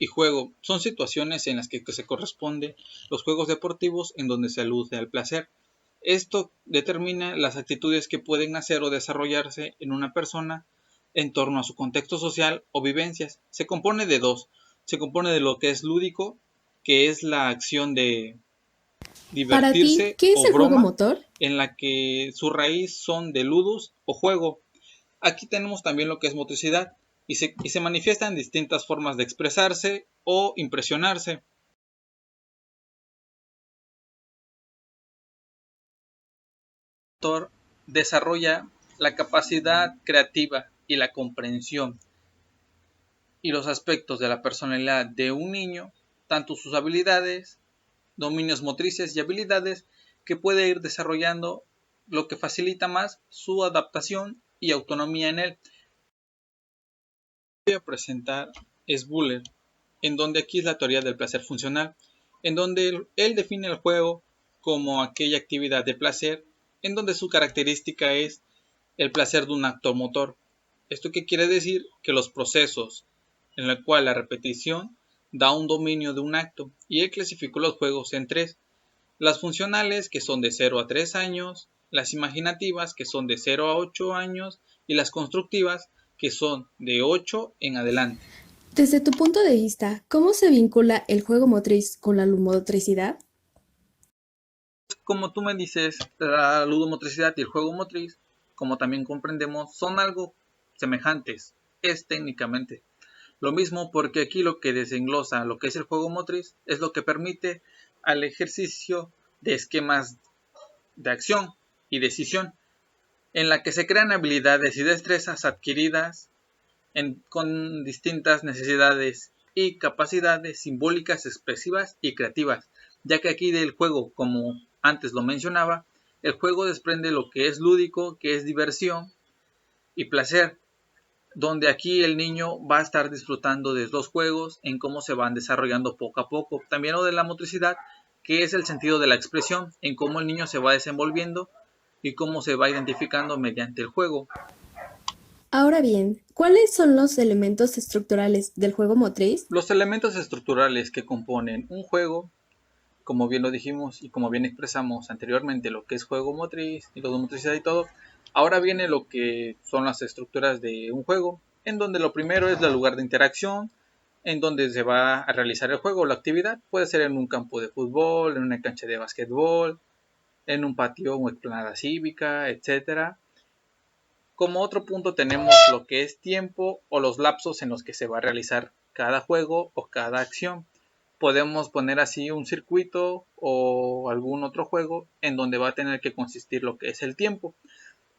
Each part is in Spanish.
y juego son situaciones en las que se corresponden los juegos deportivos en donde se alude al placer. Esto determina las actitudes que pueden hacer o desarrollarse en una persona en torno a su contexto social o vivencias. Se compone de dos. Se compone de lo que es lúdico, que es la acción de Para ti, divertirse ¿qué es o el juego broma, motor? en la que su raíz son de ludus o juego. Aquí tenemos también lo que es motricidad y se manifiesta en distintas formas de expresarse o impresionarse. El autor desarrolla la capacidad creativa y la comprensión y los aspectos de la personalidad de un niño, tanto sus habilidades, dominios motrices y habilidades que puede ir desarrollando, lo que facilita más su adaptación y autonomía en él. Voy a presentar es Buller, en donde aquí es la teoría del placer funcional, en donde él define el juego como aquella actividad de placer, en donde su característica es el placer de un acto motor. ¿Esto qué quiere decir? Que los procesos en los cuales la repetición da un dominio de un acto, y él clasificó los juegos en tres: las funcionales, que son de 0 a 3 años, las imaginativas, que son de 0 a 8 años, y las constructivas, que son de 8 en adelante. Desde tu punto de vista, ¿cómo se vincula el juego motriz con la motricidad? Como tú me dices, la ludomotricidad y el juego motriz, como también comprendemos, son algo semejantes, es técnicamente lo mismo, porque aquí lo que desenglosa lo que es el juego motriz es lo que permite al ejercicio de esquemas de acción y decisión, en la que se crean habilidades y destrezas adquiridas con distintas necesidades y capacidades simbólicas, expresivas y creativas, ya que aquí del juego, como antes lo mencionaba, el juego desprende lo que es lúdico, que es diversión y placer, donde aquí el niño va a estar disfrutando de los juegos, en cómo se van desarrollando poco a poco. También lo de la motricidad, que es el sentido de la expresión, en cómo el niño se va desenvolviendo y cómo se va identificando mediante el juego. Ahora bien, ¿cuáles son los elementos estructurales del juego motriz? Los elementos estructurales que componen un juego, como bien lo dijimos y como bien expresamos anteriormente, lo que es juego motriz y motricidad y todo, ahora viene lo que son las estructuras de un juego, en donde lo primero es el lugar de interacción, en donde se va a realizar el juego o la actividad. Puede ser en un campo de fútbol, en una cancha de básquetbol, en un patio o explanada cívica, etcétera. Como otro punto tenemos lo que es tiempo o los lapsos en los que se va a realizar cada juego o cada acción. Podemos poner así un circuito o algún otro juego en donde va a tener que consistir lo que es el tiempo.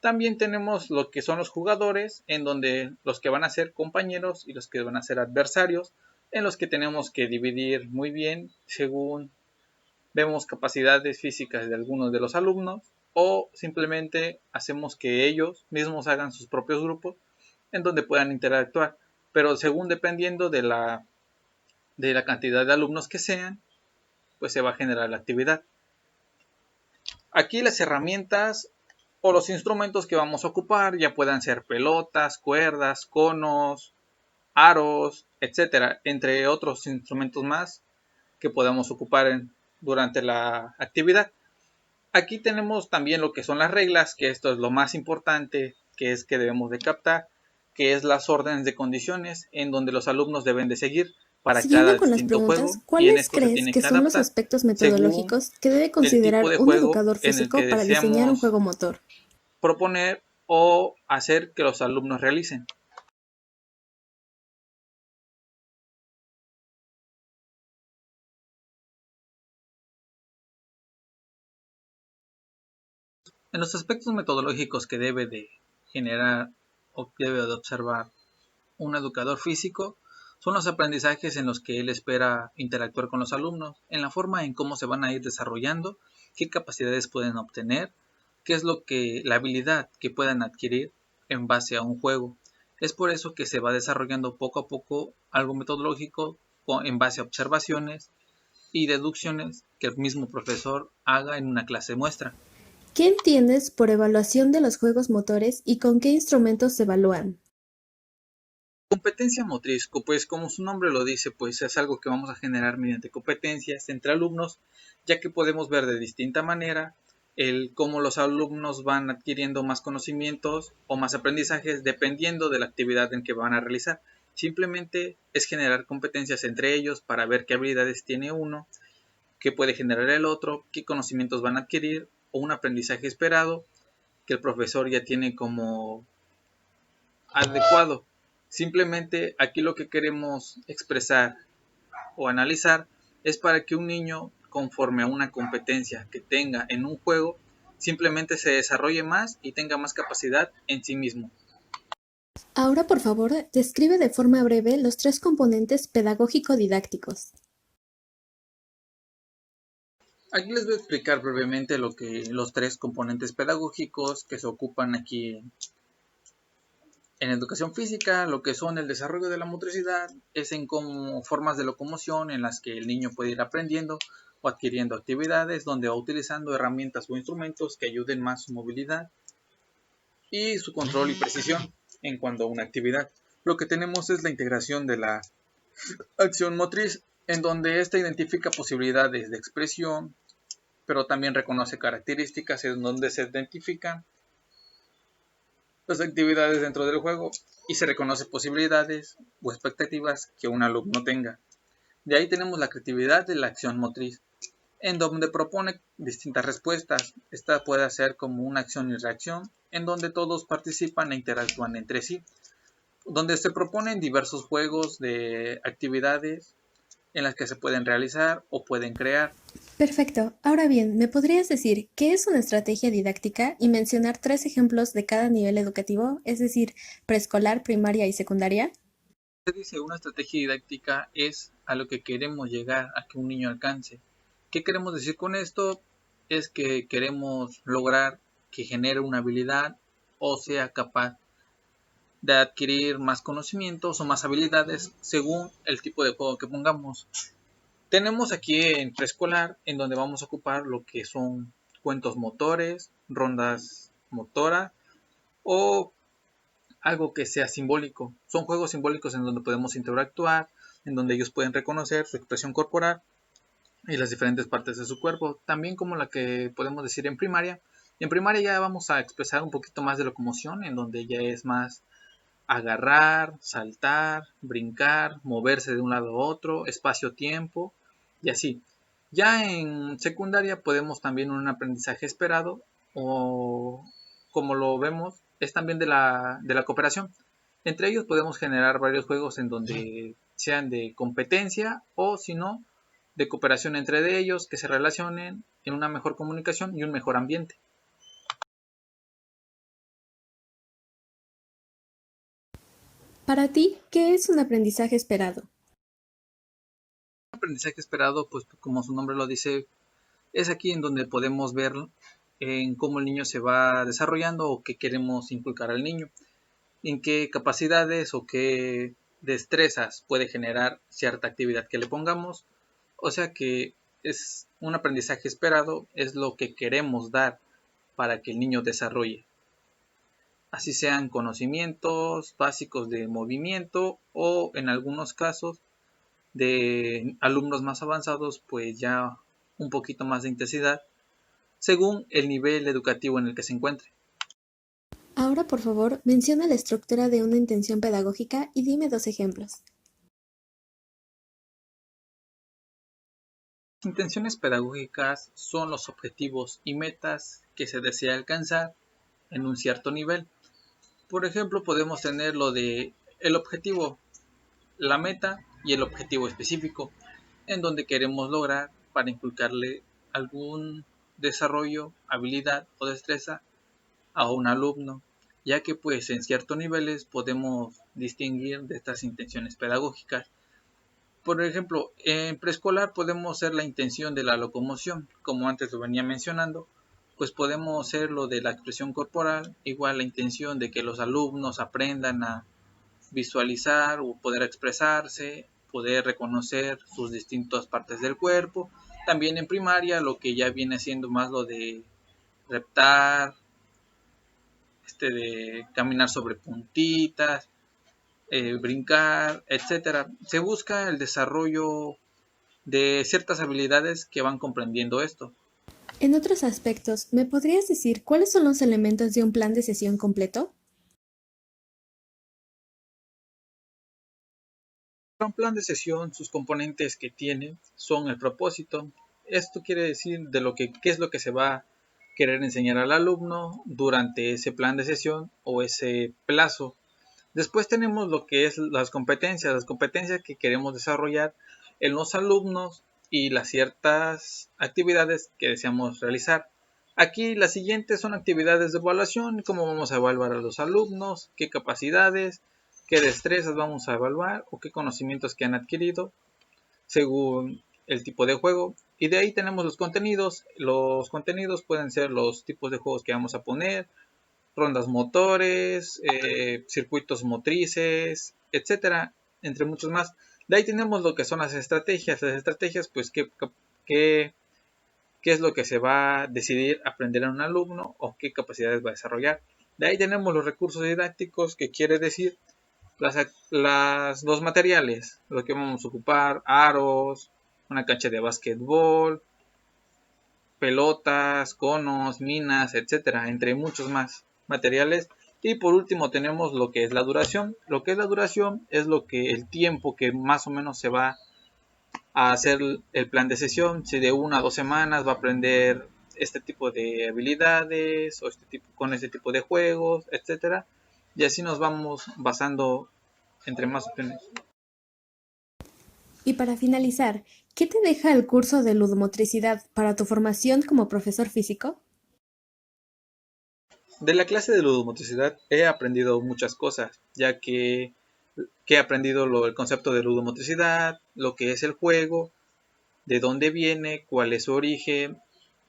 También tenemos lo que son los jugadores, en donde los que van a ser compañeros y los que van a ser adversarios, en los que tenemos que dividir muy bien según vemos capacidades físicas de algunos de los alumnos, o simplemente hacemos que ellos mismos hagan sus propios grupos en donde puedan interactuar, pero según dependiendo de la cantidad de alumnos que sean, pues se va a generar la actividad. Aquí las herramientas o los instrumentos que vamos a ocupar ya puedan ser pelotas, cuerdas, conos, aros, etcétera, entre otros instrumentos más que podamos ocupar durante la actividad. Aquí tenemos también lo que son las reglas, que esto es lo más importante, que es que debemos de captar, que es las órdenes de condiciones en donde los alumnos deben de seguir para Siguiendo cada con las distinto preguntas, juego, y en ¿cuáles esto se crees tiene que que son los adaptar aspectos según metodológicos que debe el tipo considerar de un juego educador en el que físico para diseñar un deseamos juego motor? proponer o hacer que los alumnos realicen? En los aspectos metodológicos que debe de generar o debe de observar un educador físico, son los aprendizajes en los que él espera interactuar con los alumnos, en la forma en cómo se van a ir desarrollando, qué capacidades pueden obtener, qué es la habilidad que puedan adquirir en base a un juego. Es por eso que se va desarrollando poco a poco algo metodológico en base a observaciones y deducciones que el mismo profesor haga en una clase muestra. ¿Qué entiendes por evaluación de los juegos motores y con qué instrumentos se evalúan? Competencia motriz, pues como su nombre lo dice, pues es algo que vamos a generar mediante competencias entre alumnos, ya que podemos ver de distinta manera el cómo los alumnos van adquiriendo más conocimientos o más aprendizajes dependiendo de la actividad en que van a realizar. Simplemente es generar competencias entre ellos para ver qué habilidades tiene uno, qué puede generar el otro, qué conocimientos van a adquirir o un aprendizaje esperado que el profesor ya tiene como adecuado. Simplemente aquí lo que queremos expresar o analizar es para que un niño, conforme a una competencia que tenga en un juego, simplemente se desarrolle más y tenga más capacidad en sí mismo. Ahora, por favor, describe de forma breve los tres componentes pedagógico-didácticos. Aquí les voy a explicar brevemente los tres componentes pedagógicos que se ocupan aquí en educación física. Lo que son el desarrollo de la motricidad es en como formas de locomoción en las que el niño puede ir aprendiendo o adquiriendo actividades donde va utilizando herramientas o instrumentos que ayuden más su movilidad y su control y precisión en cuanto a una actividad. Lo que tenemos es la integración de la acción motriz, en donde ésta identifica posibilidades de expresión, pero también reconoce características en donde se identifican las actividades dentro del juego y se reconoce posibilidades o expectativas que un alumno tenga. De ahí tenemos la creatividad de la acción motriz, en donde propone distintas respuestas. Esta puede ser como una acción y reacción, en donde todos participan e interactúan entre sí, donde se proponen diversos juegos de actividades en las que se pueden realizar o pueden crear. Perfecto. Ahora bien, ¿me podrías decir qué es una estrategia didáctica y mencionar tres ejemplos de cada nivel educativo, es decir, preescolar, primaria y secundaria? Se dice una estrategia didáctica es a lo que queremos llegar a que un niño alcance. ¿Qué queremos decir con esto? Es que queremos lograr que genere una habilidad o sea capaz de adquirir más conocimientos o más habilidades según el tipo de juego que pongamos. Tenemos aquí en preescolar en donde vamos a ocupar lo que son cuentos motores, rondas motoras o algo que sea simbólico. Son juegos simbólicos en donde podemos interactuar, en donde ellos pueden reconocer su expresión corporal y las diferentes partes de su cuerpo, también como la que podemos decir en primaria. En primaria ya vamos a expresar un poquito más de locomoción, en donde ya es más agarrar, saltar, brincar, moverse de un lado a otro, espacio-tiempo y así. Ya en secundaria podemos también un aprendizaje esperado o como lo vemos es también de la cooperación. Entre ellos podemos generar varios juegos en donde sean de competencia o si no de cooperación entre ellos que se relacionen en una mejor comunicación y un mejor ambiente. Para ti, ¿qué es un aprendizaje esperado? Un aprendizaje esperado, pues como su nombre lo dice, es aquí en donde podemos ver en cómo el niño se va desarrollando o qué queremos inculcar al niño, en qué capacidades o qué destrezas puede generar cierta actividad que le pongamos. O sea que es un aprendizaje esperado, es lo que queremos dar para que el niño desarrolle. Así sean conocimientos básicos de movimiento o en algunos casos de alumnos más avanzados, pues ya un poquito más de intensidad según el nivel educativo en el que se encuentre. Ahora, por favor, menciona la estructura de una intención pedagógica y dime dos ejemplos. Las intenciones pedagógicas son los objetivos y metas que se desea alcanzar en un cierto nivel. Por ejemplo, podemos tener lo de el objetivo, la meta y el objetivo específico, en donde queremos lograr para inculcarle algún desarrollo, habilidad o destreza a un alumno, ya que pues en ciertos niveles podemos distinguir de estas intenciones pedagógicas. Por ejemplo, en preescolar podemos ser la intención de la locomoción, como antes lo venía mencionando, pues podemos ser lo de la expresión corporal, igual la intención de que los alumnos aprendan a visualizar o poder expresarse, poder reconocer sus distintas partes del cuerpo. También en primaria lo que ya viene siendo más lo de reptar, de caminar sobre puntitas, brincar, etcétera. Se busca el desarrollo de ciertas habilidades que van comprendiendo esto. En otros aspectos, ¿me podrías decir cuáles son los elementos de un plan de sesión completo? Un plan de sesión, sus componentes que tiene son el propósito. Esto quiere decir de lo que qué es lo que se va a querer enseñar al alumno durante ese plan de sesión o ese plazo. Después tenemos lo que es las competencias que queremos desarrollar en los alumnos y las ciertas actividades que deseamos realizar. Aquí las siguientes son actividades de evaluación, cómo vamos a evaluar a los alumnos, qué capacidades, qué destrezas vamos a evaluar o qué conocimientos que han adquirido según el tipo de juego. Y de ahí tenemos los contenidos. Los contenidos pueden ser los tipos de juegos que vamos a poner, rondas motores, circuitos motrices, etcétera, entre muchos más. De ahí tenemos lo que son las estrategias. Las estrategias, pues, qué es lo que se va a decidir aprender en un alumno o qué capacidades va a desarrollar. De ahí tenemos los recursos didácticos, que quiere decir los materiales, lo que vamos a ocupar, aros, una cancha de básquetbol, pelotas, conos, minas, etcétera, entre muchos más materiales. Y por último tenemos lo que es la duración. Lo que es la duración es lo que el tiempo que más o menos se va a hacer el plan de sesión. Si de 1 a 2 semanas va a aprender este tipo de habilidades o con este tipo de juegos, etcétera. Y así nos vamos basando entre más opciones. Y para finalizar, ¿qué te deja el curso de ludomotricidad para tu formación como profesor físico? De la clase de ludomotricidad he aprendido muchas cosas, ya que he aprendido el concepto de ludomotricidad, lo que es el juego, de dónde viene, cuál es su origen,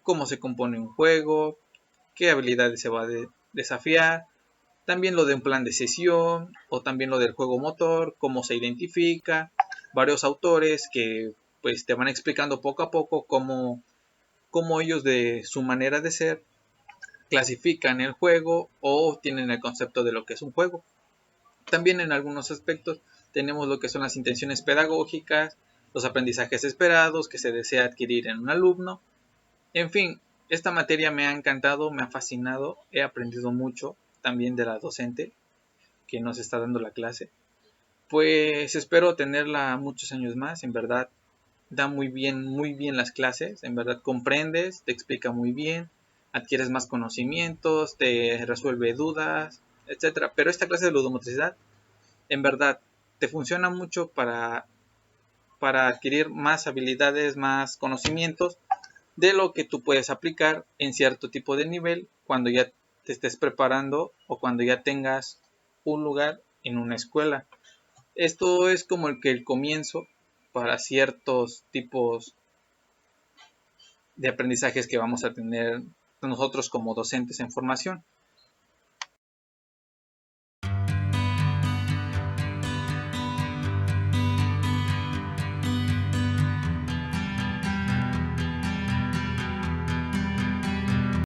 cómo se compone un juego, qué habilidades se va a desafiar, también lo de un plan de sesión o también lo del juego motor, cómo se identifica, varios autores que pues te van explicando poco a poco cómo ellos de su manera de ser clasifican el juego o tienen el concepto de lo que es un juego. También en algunos aspectos tenemos lo que son las intenciones pedagógicas, los aprendizajes esperados que se desea adquirir en un alumno. En fin, esta materia me ha encantado, me ha fascinado, he aprendido mucho también de la docente que nos está dando la clase. Pues espero tenerla muchos años más, en verdad da muy bien las clases, en verdad comprendes, te explica muy bien, adquieres más conocimientos, te resuelve dudas, etcétera. Pero esta clase de ludomotricidad, en verdad, te funciona mucho para adquirir más habilidades, más conocimientos de lo que tú puedes aplicar en cierto tipo de nivel cuando ya te estés preparando o cuando ya tengas un lugar en una escuela. Esto es como el comienzo para ciertos tipos de aprendizajes que vamos a tener nosotros como docentes en formación.